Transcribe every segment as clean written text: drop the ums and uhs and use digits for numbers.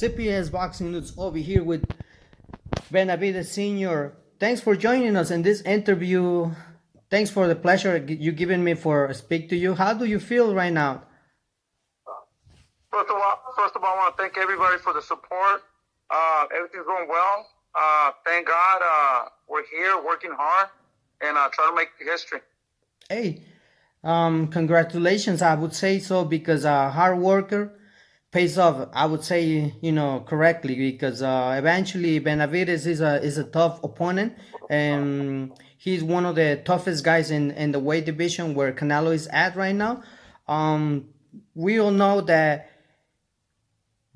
CPS Boxing News over here with Benavidez Senior. Thanks for joining us in this interview. Thanks for the pleasure you given me for speak to you. How do you feel right now? First of all, I want to thank everybody for the support. Everything's going well. Thank God we're here working hard and trying to make history. Hey, congratulations. I would say so because hard worker pays off. I would say correctly because eventually Benavidez is a tough opponent and he's one of the toughest guys in the weight division where Canelo is at right now. We all know that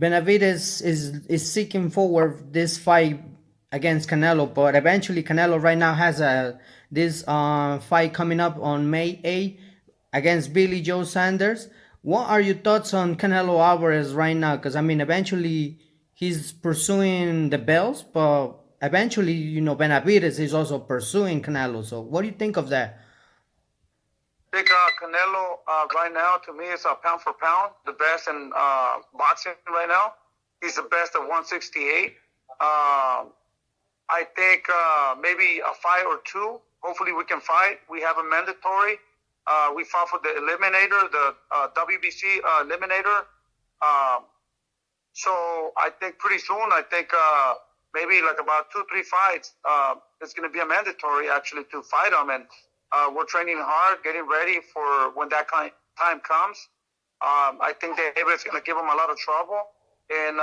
Benavidez is seeking forward this fight against Canelo, but eventually Canelo right now has this fight coming up on May 8th against Billy Joe Sanders. What are your thoughts on Canelo Alvarez right now? Because I mean, eventually he's pursuing the belts, but eventually Benavidez is also pursuing Canelo. So what do you think of that? I think Canelo right now, to me, is pound for pound the best in boxing right now. He's the best at 168. I think maybe a fight or two. Hopefully we can fight. We have a mandatory. We fought for the eliminator, the WBC eliminator. So I think pretty soon, maybe like about 2-3 fights, it's going to be a mandatory actually to fight him. And we're training hard, getting ready for when that time comes. I think David's going to give him a lot of trouble, and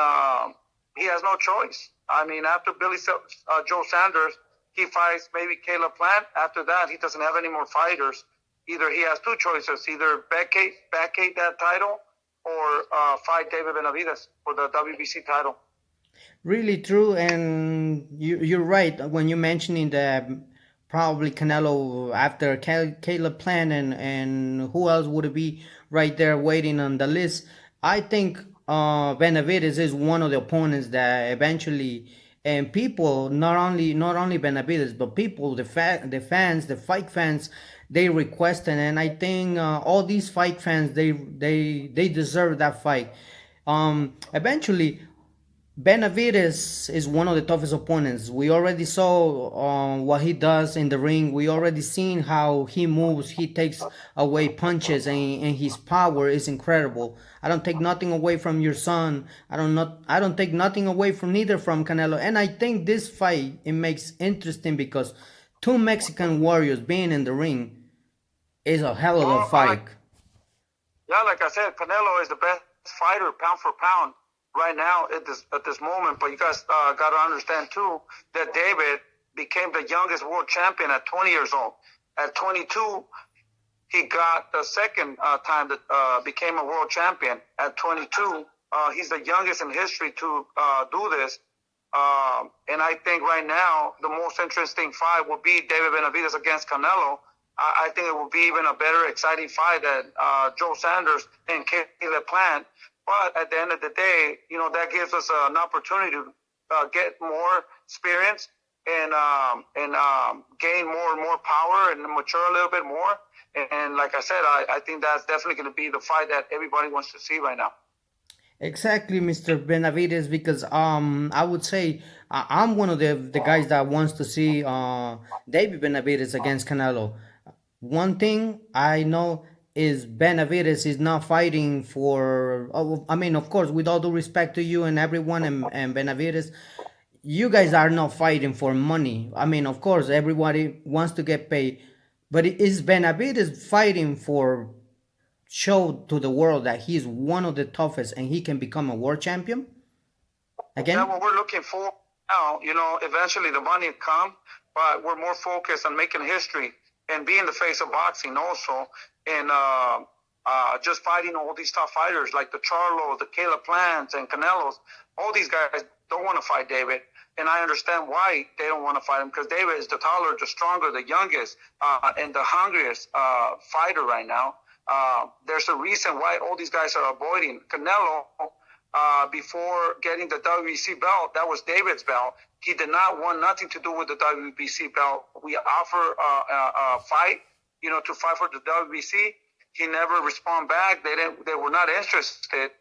he has no choice. I mean, after Joe Sanders, he fights maybe CalebPlant. After that, he doesn't have any more fighters. Either he has two choices: either vacate that title or fight David Benavidez for the WBC title. Really true, and you're right when you're mentioning that probably Canelo after CalebPlant and who else would it be right there waiting on the list. I think Benavidez is one of the opponents that eventually, and people not only Benavidez but people the fans, the fight fans, they requested, and I think all these fight fans they deserve that fight. Eventually Benavidez is one of the toughest opponents. We already saw what he does in the ring. We already seen how he moves. He takes away punches, and his power is incredible. I don't take nothing away from your son. I don't take nothing away from neither from Canelo. And I think this fight it makes interesting because two Mexican warriors being in the ring is a hell of a fight. Like I said, Canelo is the best fighter pound for pound right now at this moment. But you guys got to understand too that David became the youngest world champion at 20 years old. At 22, he got the second time that became a world champion. At 22, he's the youngest in history to do this. And I think right now the most interesting fight will be David Benavidez against Canelo. I think it will be even a better, exciting fight than Joe Sanders and CalebPlant. But at the end of the day, that gives us an opportunity to get more experience and gain more and more power and mature a little bit more. And like I said, I think that's definitely going to be the fight that everybody wants to see right now. Exactly, Mr. Benavidez, because I would say I'm one of the guys that wants to see David Benavidez against Canelo. One thing I know is Benavidez is not fighting for, I mean, of course, with all due respect to you and everyone and Benavidez, you guys are not fighting for money. I mean, of course, everybody wants to get paid, but is Benavidez fighting for show to the world that he's one of the toughest and he can become a world champion? Again? That's what we're looking for now. Eventually the money will come, but we're more focused on making history and being the face of boxing also, and just fighting all these tough fighters like the Charlo, the CalebPlants, and Canelos. All these guys don't want to fight David, and I understand why they don't want to fight him, because David is the taller, the stronger, the youngest, and the hungriest fighter right now. There's a reason why all these guys are avoiding Canelo. Before getting the WBC belt, that was David's belt. He did not want nothing to do with the WBC belt. We offer a fight, to fight for the WBC. He never responded back. They were not interested.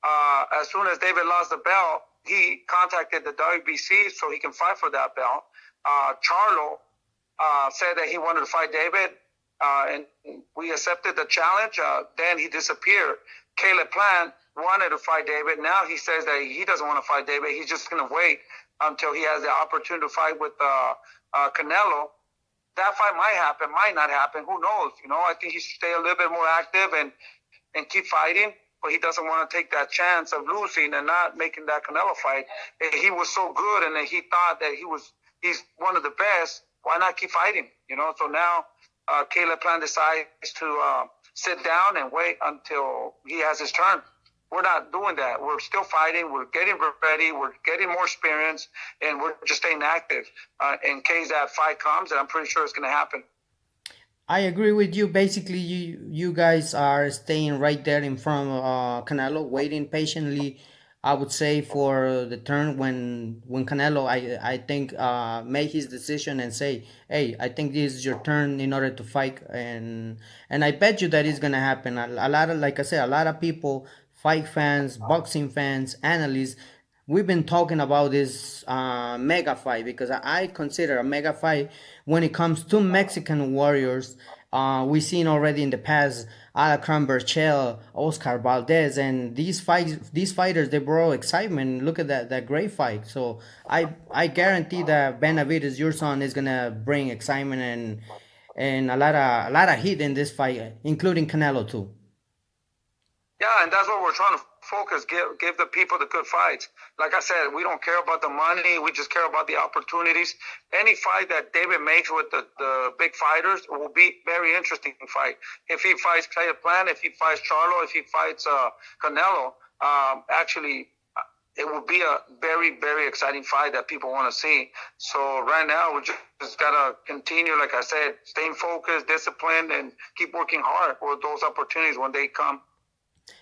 As soon as David lost the belt, he contacted the WBC so he can fight for that belt. Charlo said that he wanted to fight David, and we accepted the challenge. Then he disappeared. CalebPlant wanted to fight David. Now he says that he doesn't want to fight David. He's just going to wait until he has the opportunity to fight with Canelo. That fight might happen, might not happen. Who knows? I think he should stay a little bit more active and keep fighting. But he doesn't want to take that chance of losing and not making that Canelo fight. He was so good, and he thought that he's one of the best. Why not keep fighting? So now CalebPlant decides to sit down and wait until he has his turn. We're not doing that. We're still fighting. We're getting ready. We're getting more experience, and we're just staying active in case that fight comes, and I'm pretty sure it's going to happen. I agree with you. Basically, you guys are staying right there in front of Canelo, waiting patiently. I would say for the turn when Canelo, I think make his decision and say, hey, I think this is your turn in order to fight, and I bet you that is gonna happen. A lot of, like I said, a lot of people, fight fans, boxing fans, analysts, we've been talking about this mega fight, because I consider a mega fight when it comes to Mexican warriors. We've seen already in the past Alacran Berchel, Oscar Valdez, and these fighters, they brought excitement. Look at that great fight. So I guarantee that Benavidez, your son, is gonna bring excitement and a lot of heat in this fight, including Canelo too. Yeah, and that's what we're trying to focus, give the people the good fights. Like I said, we don't care about the money. We just care about the opportunities. Any fight that David makes with the big fighters will be very interesting fight. If he fights CalebPlant, if he fights Charlo, if he fights Canelo, actually, it will be a very, very exciting fight that people want to see. So right now, we just got to continue, like I said, staying focused, disciplined, and keep working hard for those opportunities when they come.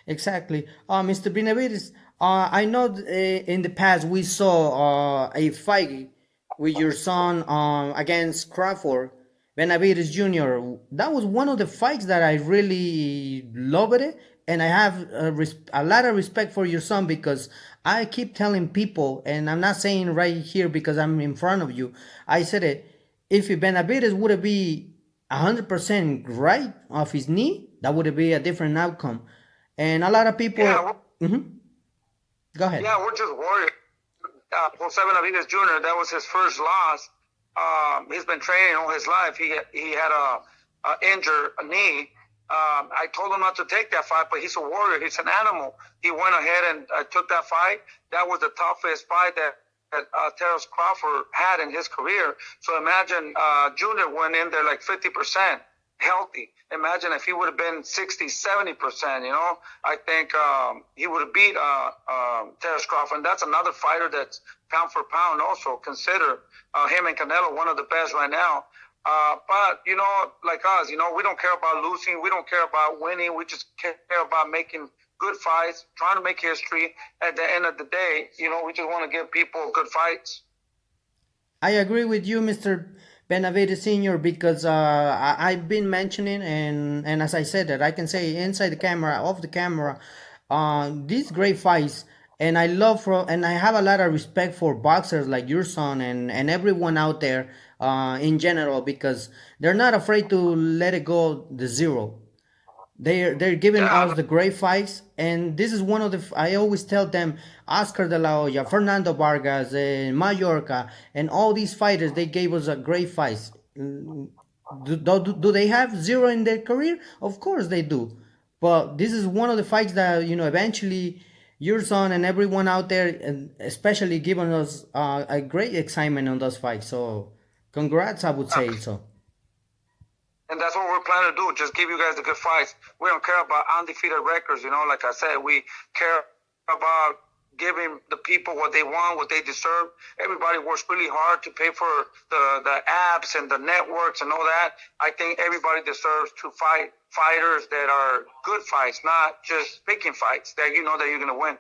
Exactly. Mr. Benavidez, I know in the past we saw a fight with your son against Crawford, Benavidez Jr. That was one of the fights that I really loved it, and I have a lot of respect for your son, because I keep telling people, and I'm not saying right here because I'm in front of you, I said it, if Benavidez would be 100% right off his knee, that would be a different outcome. And a lot of people. Yeah, Go ahead. Yeah, we're just worried. Jose Benavidez Jr., that was his first loss. He's been training all his life. He had a injured knee. I told him not to take that fight, but he's a warrior. He's an animal. He went ahead and took that fight. That was the toughest fight that Terrence Crawford had in his career. So imagine Junior went in there like 50%. Healthy. Imagine if he would have been 60, 70%, I think he would have beat Terrence Crawford. And that's another fighter that's pound for pound also. Consider him and Canelo one of the best right now. But, like us, we don't care about losing. We don't care about winning. We just care about making good fights, trying to make history. At the end of the day, we just want to give people good fights. I agree with you, Mr. Benavidez Sr., because I've been mentioning, and as I said that I can say inside the camera, off the camera, these great fights, and I have a lot of respect for boxers like your son and everyone out there in general, because they're not afraid to let it go the zero. They're giving us the great fights, and this is one of the. I always tell them, Oscar De La Hoya, Fernando Vargas, Mallorca, and all these fighters, they gave us a great fights. Do they have zero in their career? Of course they do, but this is one of the fights that eventually your son and everyone out there, and especially giving us a great excitement on those fights. So, congrats, I would say so. And that's what we're planning to do, just give you guys the good fights. We don't care about undefeated records, like I said, we care about giving the people what they want, what they deserve. Everybody works really hard to pay for the apps and the networks and all that. I think everybody deserves to fight fighters that are good fights, not just picking fights that that you're going to win.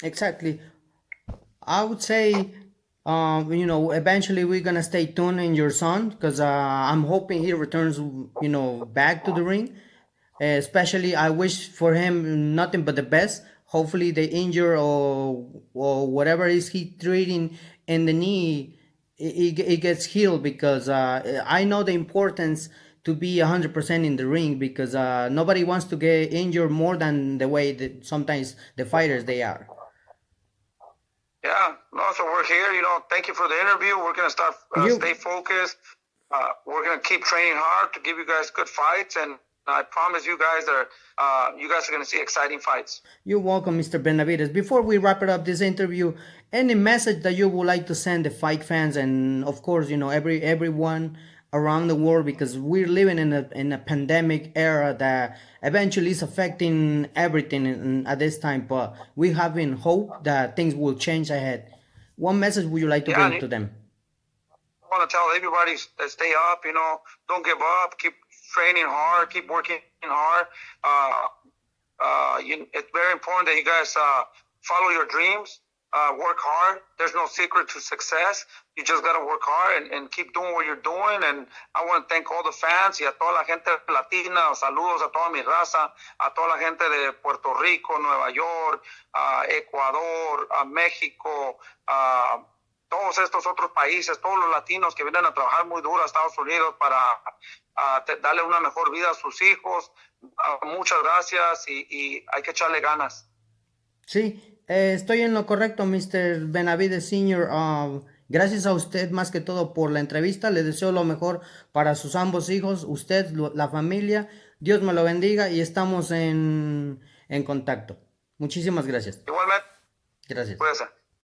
Exactly. I would say eventually we're gonna stay tuned in your son, because I'm hoping he returns, back to the ring. Especially, I wish for him nothing but the best. hopefully the injury or whatever is he treating in the knee, it gets healed, because I know the importance to be 100% in the ring, because nobody wants to get injured more than the way that sometimes the fighters they are. Yeah, no, so we're here. Thank you for the interview. We're gonna start stay focused. We're gonna keep training hard to give you guys good fights, and I promise you guys that you guys are gonna see exciting fights. You're welcome, Mr. Benavidez. Before we wrap it up this interview, any message that you would like to send the fight fans, and of course, everyone around the world, because we're living in a pandemic era that eventually is affecting everything at this time, but we have in hope that things will change ahead. What message would you like to bring to them? I want to tell everybody to stay up, don't give up, keep training hard, keep working hard. It's very important that you guys follow your dreams, work hard. There's no secret to success. You just got to work hard and keep doing what you're doing. And I want to thank all the fans y a toda la gente latina. Saludos a toda mi raza, a toda la gente de Puerto Rico, Nueva York, Ecuador, México, todos estos otros países, todos los latinos que vienen a trabajar muy duro a Estados Unidos para darle una mejor vida a sus hijos. Muchas gracias y hay que echarle ganas. Sí, estoy en lo correcto, Mr. Benavidez Sr. Gracias a usted más que todo por la entrevista. Le deseo lo mejor para sus ambos hijos, usted, la familia. Dios me lo bendiga y estamos en contacto. Muchísimas gracias. Igualmente. Gracias. Cuídese.